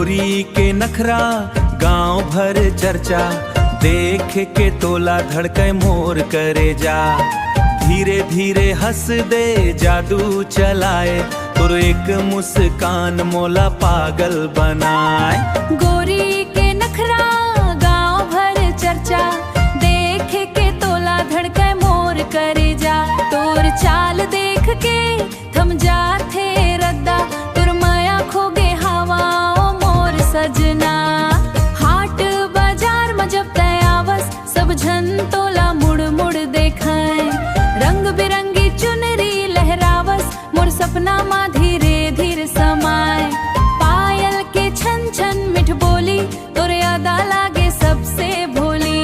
गोरी के नखरा गांव भर चर्चा, देख के तोला धड़के मोर करे जा। धीरे धीरे हंस दे जादू चलाए, तुर एक मुस्कान मोला पागल बनाए। गोरी के नखरा गांव भर चर्चा, देख के तोला धड़के मोर करे जा। तोर चाल देख के थम जाथे रद्दा, तुर माया खोगे हवा ओ मोर सजना। हाट बाजार में जब तयावस सब झन तोला मुड़ मुड़ देखाए। रंग बिरंगी चुनरी लहरावस मोर सपना मा धीरे धीरे समाए। पायल के छन छन मिठ बोली, तोरे अदा लागे सबसे भोली।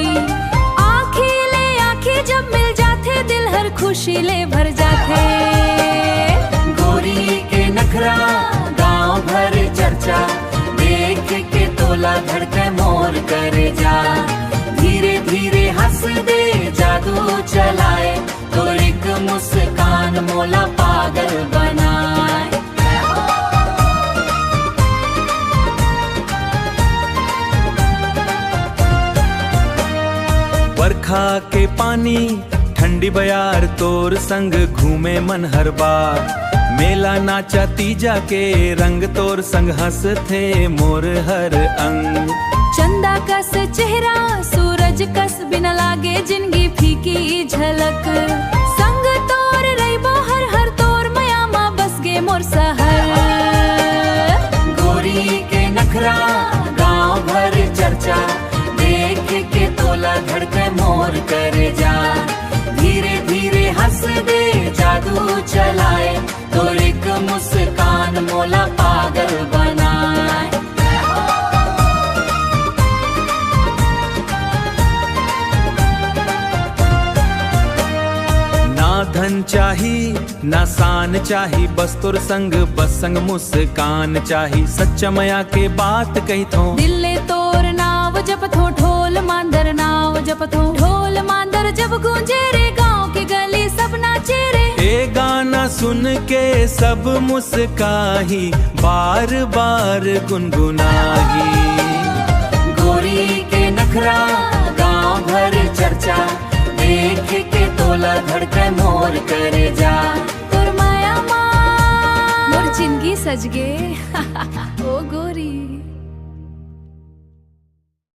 आँखी ले आँखी जब मिल जाते, दिल हर खुशी ले भर जाते। गोरी के नखरा गांव भर चर्चा, देख के तोला धड़के मोर करे जा। धीरे धीरे हंस दे जादू चलाए, तो एक मुस्कान मोला पागल बनाए। बरखा के पानी ठंडी बयार, तोर संग घूमे मन हर बार। मेला नाचा तीजा के रंग, तोर संग हंस थे मोर हर अंग। चंदा कस चेहरा सूरज कस, बिना लागे जिंदगी फीकी झलक। संग तोर रहीबो हर हर, तोर माया मा बस गे मोर सहर। गोरी के नखरा गांव भर चर्चा, देख के तोला धड़के मोर करे जा। धीरे धीरे हंस दे जादू चलाए, तो एक मुस्कान मोला पागल बनाए। ना धन चाही ना शान चाही, बस तोर संग बस संग मुस्कान चाही। सच्चा मया के बात कही थो, दिल्ले तोर नाव जपथो, ढोल मांदर नाव जपथो। ढोल मांदर जब गूंजे रे, गांव के गली सब नाचे रे। ए गाना सुन के सब मुस्काही, बार बार गुनगुनाही। गोरी के नखरा गांव भर चर्चा, देख के तोला धड़के मोर करे जा। तोर माया मा मोर जिंदगी सज गे।